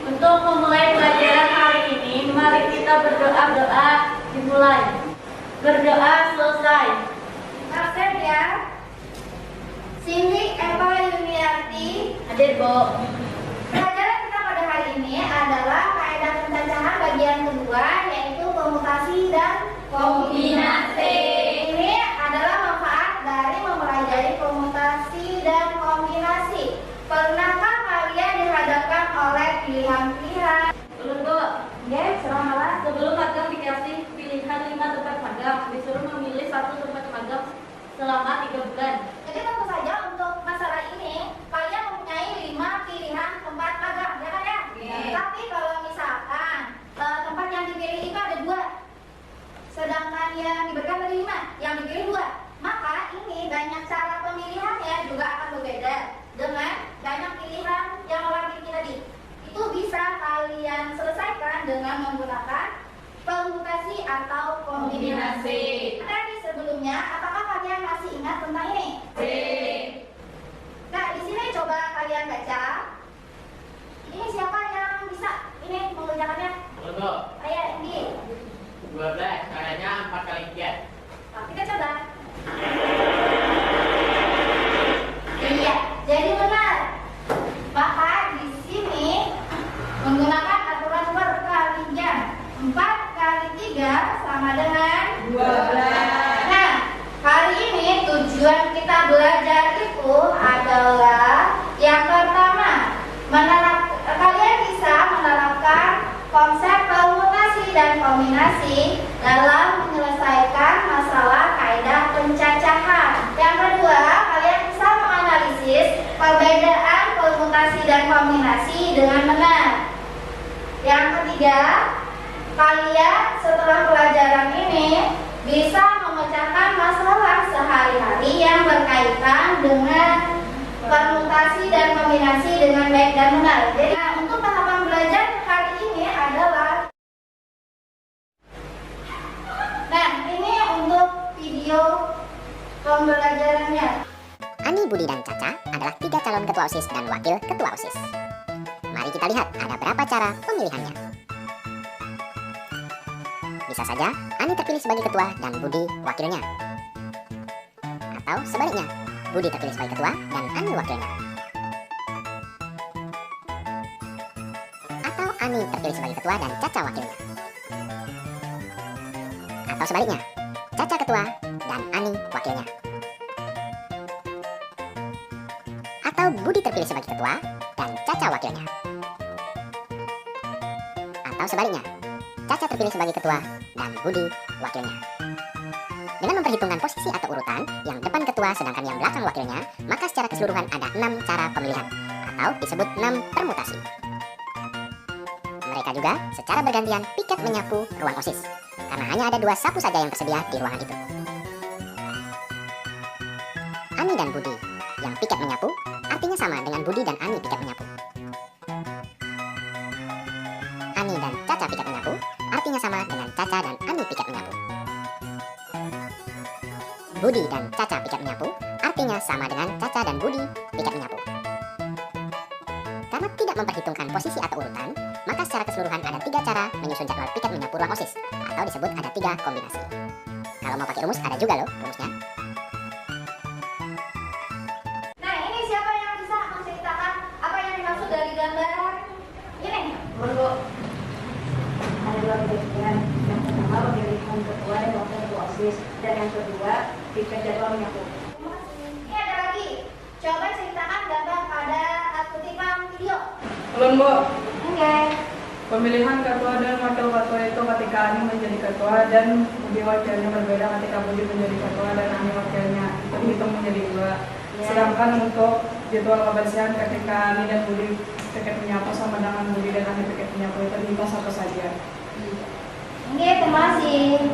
Untuk memulai pelajaran hari ini, mari kita berdoa dimulai. Berdoa selesai. Absen ya. Cindy Eva Yuniarti. Hadir, Bu. Pelajaran kita pada hari ini adalah kaidah pencacahan bagian kedua, yaitu komutasi dan Kombinasi. Ini adalah manfaat dari mempelajari komutasi dan kombinasi. Pernahkah kalian dihadapkan oleh pilihan-pilihan? Belum, Bu. Ya, serahlah. Sebelum magang dikasih pilihan 5 tempat magang, disuruh memilih 1 tempat magang selama 3 bulan. Jadi tentu saja untuk masalah ini kalian mempunyai 5 pilihan tempat magang, ya kan ya? Iya. Tapi kalau misalkan tempat yang dipilih itu ada 2, sedangkan yang diberikan tadi 5, yang dipilih 2, maka ini banyak cara pemilihannya juga akan berbeda dengan banyak pilihan yang mewakili tadi. Itu bisa kalian selesaikan dengan menggunakan permutasi atau kombinasi. Tadi sebelumnya, apakah kalian masih ingat tentang ini? Nah, di sini coba kalian baca. Ini siapa yang bisa ini mengerjakannya? Untuk Ayo, Indi. 12 caranya 4 kali 3. Nah, kita coba. Iya, jadi benar. Maka di sini menggunakan aturan perkalian. 4 kali 3 sama dengan 12. Nah, hari ini tujuan kita belajar itu adalah yang pertama, kalian bisa menerapkan konsep permutasi dan kombinasi dalam menyelesaikan masalah kaidah pencacahan. Yang kedua, kalian bisa menganalisis perbedaan permutasi dan kombinasi dengan benar. Yang ketiga, kalian setelah pelajaran ini bisa memecahkan masalah sehari-hari yang berkaitan dengan permutasi dan kombinasi dengan baik dan benar. Jadi untuk tahapan belajar hari ini adalah, nah ini untuk video pembelajarannya. Ani, Budi, dan Caca adalah 3 calon ketua OSIS dan wakil ketua OSIS. Mari kita lihat ada berapa cara pemilihannya. Bisa saja Ani terpilih sebagai ketua dan Budi wakilnya. Atau sebaliknya, Budi terpilih sebagai ketua dan Ani wakilnya. Atau Ani terpilih sebagai ketua dan Caca wakilnya. Atau sebaliknya, Caca ketua dan Ani wakilnya. Atau Budi terpilih sebagai ketua dan Caca wakilnya. Atau sebaliknya, Caca terpilih sebagai ketua dan Budi wakilnya. Dengan memperhitungkan posisi atau urutan yang depan ketua sedangkan yang belakang wakilnya, maka secara keseluruhan ada 6 cara pemilihan atau disebut 6 permutasi. Mereka juga secara bergantian piket menyapu ruang OSIS karena hanya ada 2 sapu saja yang tersedia di ruangan itu. Ani dan Budi yang piket menyapu artinya sama dengan Budi dan Ani piket menyapu. Ani dan Caca piket menyapu artinya sama dengan Caca dan Ani piket menyapu. Budi dan Caca piket menyapu artinya sama dengan Caca dan Budi piket menyapu. Karena tidak memperhitungkan posisi atau urutan, maka secara keseluruhan ada 3 cara menyusun jadwal piket menyapu ruang OSIS, atau disebut ada 3 kombinasi. Kalau mau pakai rumus, ada juga loh rumusnya. Nah, ini siapa yang bisa menceritakan apa yang dimaksud dari gambar ini? Menurut ada 2 pilihan. Yang pertama pemilihan ketua dan wakil ketua OSIS, dan yang kedua piket jadwal menyapu. Ini ada lagi. Coba ceritakan gambar pada kutipan video. Belum, Bu. Oke. Pemilihan ketua dan wakil ketua itu ketika Ani menjadi ketua dan Budi wakilnya berbeda ketika Budi menjadi ketua dan Ani wakilnya terhitung menjadi 2. Sedangkan untuk jadwal kebersihan ketika Ani dan Budi piket menyapu sama dengan Budi dan Ani piket menyapu itu dihitung satu saja. Oke, terima kasih.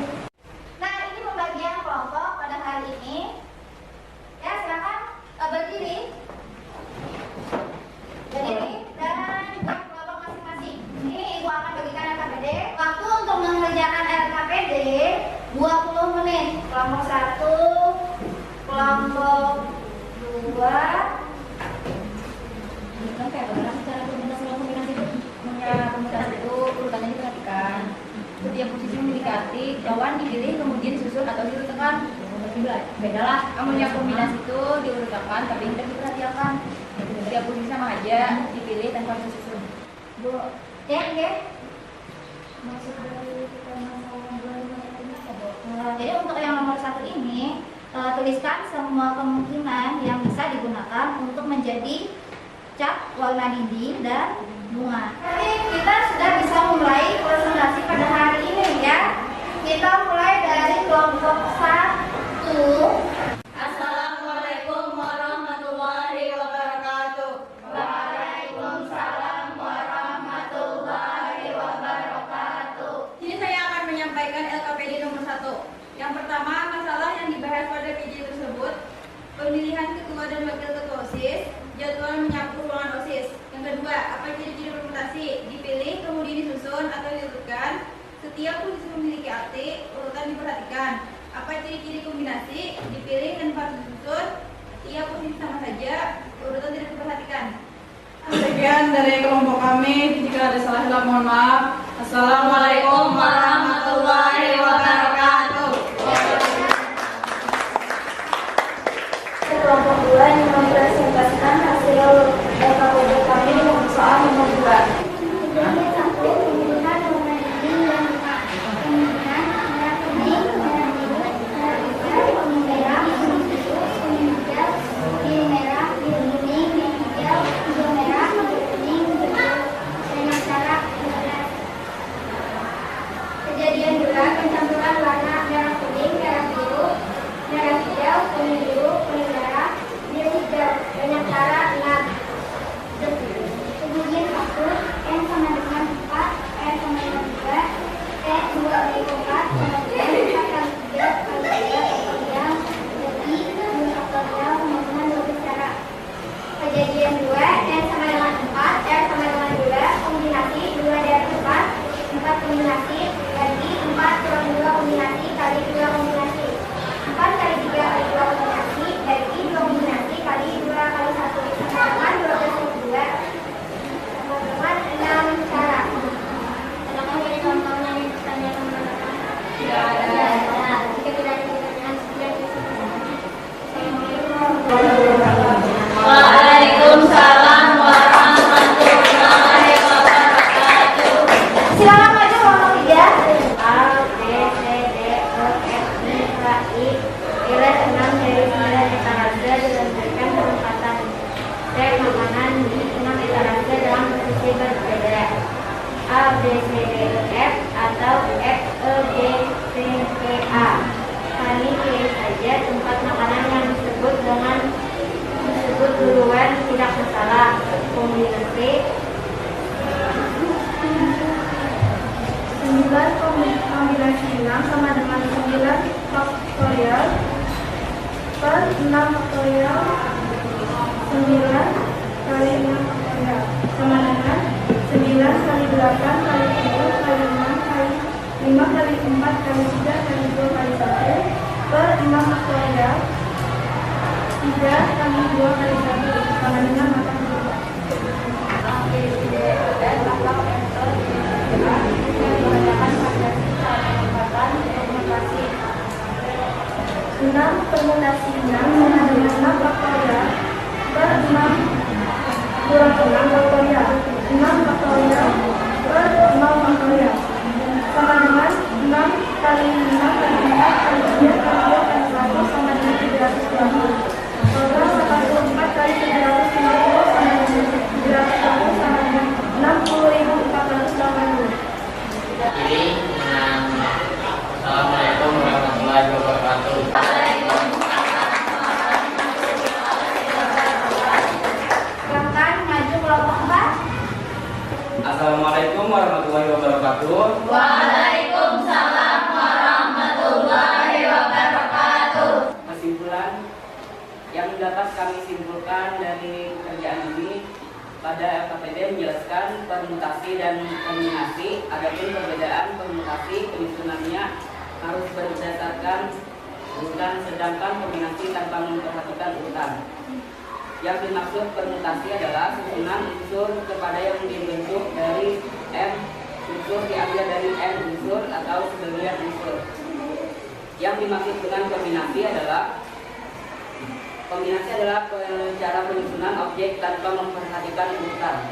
Nah, ini pembagian kelompok pada hari ini. Ya, silakan berdiri. Berdiri dan buat kelompok masing-masing. Ini Ibu akan bagikan LKPD. Waktu untuk mengerjakan LKPD 20 menit. Kelompok 1, kelompok 2. Ini kan kayak bagaimana cara kombinasi itu? Kombinasi itu urutannya diperhatikan. Setiap posisi memiliki arti, lawan dipilih kemudian disusun atau diurutkan. Beda lah. Amunnya kombinasi itu diurutkan tapi tidak diperhatikan. Setiap posisi sama aja dipilih tanpa disusun. Bu, ya, ya. Maksud dari kita masalah 25 ini apa, Bu? Jadi untuk yang nomor 1 ini tuliskan semua kemungkinan yang bisa digunakan untuk menjadi cat warna dinding dan bunga. Jadi kita sudah bisa mulai presentasi pada hari ini ya. Kita mulai dari kelompok 1. Assalamualaikum warahmatullahi wabarakatuh. Waalaikumsalam warahmatullahi wabarakatuh. Sini saya akan menyampaikan LKPD nomor 1. Yang pertama, masalah yang dibahas pada PJ tersebut, pemilihan ketua dan wakil ketua OSIS, jadwal menyapu ruangan OSIS. Yang kedua, apa ciri-ciri permutasi? Dipilih, kemudian disusun atau diurutkan. Setiap posisi memiliki arti, urutan diperhatikan. Apa ciri-ciri kombinasi? Dipilih tanpa disusun. Setiap posisi sama saja, urutan tidak diperhatikan. Sekian dari kelompok kami. Jika ada salah mohon maaf. Assalamualaikum warahmatullahi wabarakatuh. Kelompok 2 yang mempresentasikan hasil LKPD kami untuk soal nomor 2. Kemudian 1, pemilihan warna dinding dan bunga. Kemudian merah kuning, merah biru, merah hijau, kuning merah, kuning biru, kuning hijau, biru merah, biru kuning, biru hijau, hijau merah, hijau kuning, hijau biru. Dengan cara berat. Kejadian 2, pencampuran warna merah kuning, merah biru, merah hijau, kuning biru, kuning merah, biru hijau. Dengan cara 6. Kemudian 1, N sama dengan 4, N sama dengan 2, N 2 kali 4 sama dengan 4 kali 3 kali 3 faktorial, jadi 2 faktorial sama dengan 12 cara. Kejadian 2, N sama dengan 4, R sama dengan 2, kombinasi 2 dari 4, 4 kombinasi, lagi 4 kurang 2 kombinasi kali 2 kombinasi, 4 kali 3 kali 2 kombinasi, lagi 2 kombinasi kali 2 kali 1, sama dengan 12 kali 2. Teman-teman 6 cara. Adakah dari teman-teman yang pertanyaan menggunakan? Tidak ada. Jika tidak ada pertanyaan, sudah Waalaikumsalam warahmatullahi wabarakatuh. silakan maju kelompok 3. A, B, C, D, E, F, G, H, I. Nilai 6 dari 9 etalase ditentukan penempatan. C, makanan di 6 etalase dalam posisi berbeda. A, B, C, D, E, F atau F, E, G, C, P, A. Kami pilih saja tempat makanan yang disebut duluan, tidak masalah. Kombinasi 9 kombinasi 6 sama dengan 9 faktorial per 6 faktorial 9 kali 6 faktorial sama dengan 9 kali 8 kali 7 kali 6 kali 5 kali 4 kali 3 kali 2 kali 1 per 6 faktorial 3 kali 2 kali 1 sama dengan 8. Permutasi 6 sama dengan 6 faktorial per 6 kurang 6 faktorial 6 faktorial per 0 faktorial sama dengan 6 kali 5 kali 4 kali 3 kali 2 kali 1 sama dengan 720. Total 44 kali 750 sama dengan 720 sama dengan 60.480. Assalamualaikum warahmatullahi wabarakatuh. Waalaikumsalam warahmatullahi wabarakatuh. Kesimpulan yang dapat kami simpulkan dari pekerjaan ini pada LKPD menjelaskan permutasi dan kombinasi. Adapun perbedaan permutasi penyusunannya harus berdasarkan urutan, sedangkan kombinasi tanpa memperhatikan urutan. Yang dimaksud permutasi adalah susunan unsur kepada yang dibentuk dari M unsur diambil dari N unsur atau sebagian unsur. Yang dimaksud dengan kombinasi adalah cara penyusunan objek tanpa memperhatikan urutan.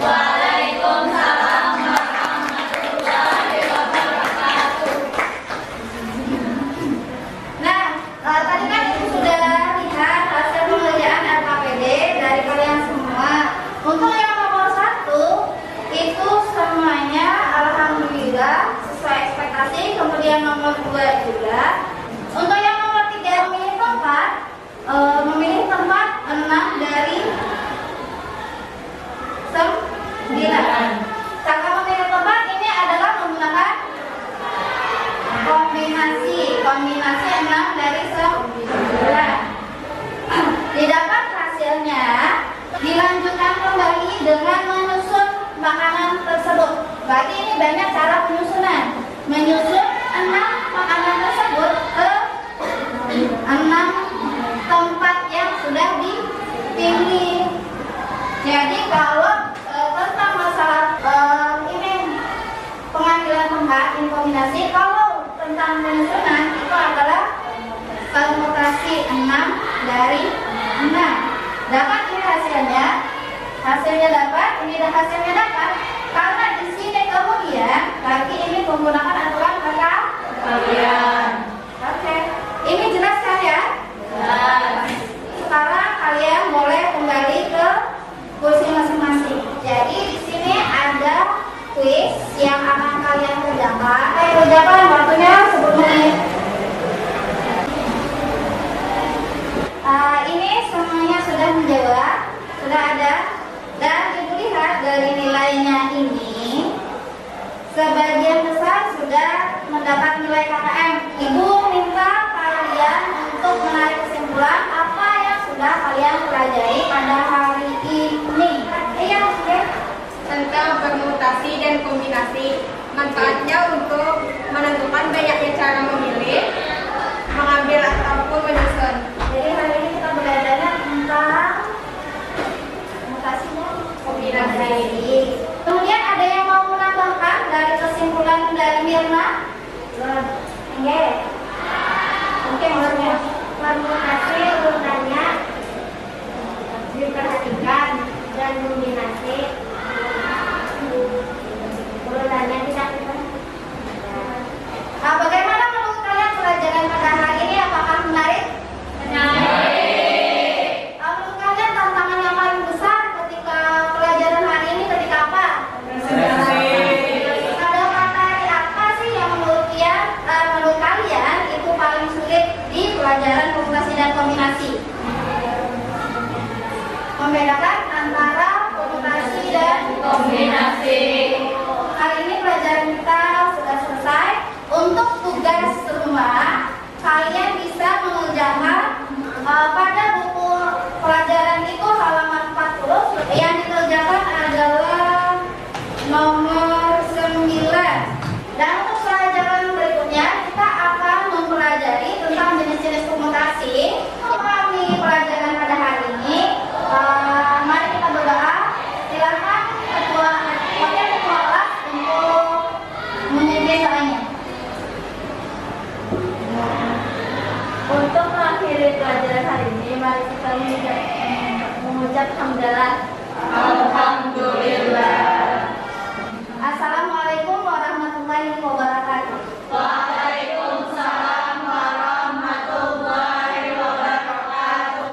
Waalaikumsalam warahmatullahi wabarakatuh. Nah, tadi kan ibu sudah lihat hasil pengerjaan LKPD dari kalian semua. Untuk yang nomor 1 itu semuanya alhamdulillah sesuai ekspektasi. Kemudian nomor 2 juga. Untuk yang nomor 3 memilih tempat 6 dari 9. Cara memilih tempat ini adalah menggunakan kombinasi 6 dari 9. Didapat hasilnya, dilanjutkan kembali dengan menyusun makanan tersebut. Berarti ini banyak cara penyusunan. Menyusun 6 makanan tersebut ke 6 tempat yang sudah dipilih. Jadi kalau tentang masalah ini pengambilan tempat kombinasi, kalau tentang penyusunan itu adalah permutasi 6 dari 6. Dapat ini hasilnya dapat, ini dan hasilnya dapat. Karena di sini kemudian berarti ini menggunakan aturan perkalian. Oke, ini jelas kan ya? Sekarang kalian boleh kembali ke kursi masing-masing. Jadi di sini ada kuis yang akan kalian kerjakan. Kerjakan waktunya 10 menit. Ini semuanya sudah menjawab, sudah ada. Dan ibu lihat dari nilainya ini, sebagian besar sudah mendapat nilai KKM. Ibu minta kalian untuk menarik kesimpulan apa yang sudah kalian pelajari pada hari ini. Iya, oke. Tentang permutasi dan kombinasi, manfaatnya untuk menentukan banyaknya cara memilih, mengambil ataupun menyusun. Jadi hari ini kita belajarnya tentang mutasi dan kombinasi. Kemudian ada yang mau menambahkan dari kesimpulan dari Mirna? Enggak. Oke, maksudnya Permutasi urutannya diperhatikan dan kombinasi urutannya tidak diperhatikan. Nah, bagaimana menurut kalian pelajaran pada hari ini? Apakah menarik? Menurut kalian tantangan yang paling besar ketika pelajaran hari ini ketika apa? Ada materi apa sih yang menurut kalian itu paling sulit di pelajaran permutasi dan kombinasi? Membedakan antara permutasi dan kombinasi. Hari ini pelajaran kita sudah selesai. Untuk tugas semua, kalian bisa mengerjakan pada buku pelajaran itu halaman 40. Yang dikerjakan adalah nomor 9. Dan untuk pelajaran berikutnya kita akan mempelajari tentang jenis-jenis permutasi. Untuk kami pelajaran pada hari ini, mari kita berdoa. Silakan wakil ketua kelas untuk memimpin doanya. Untuk mengakhiri pelajaran hari ini, mari kita mengucap hamdalah. Alhamdulillah.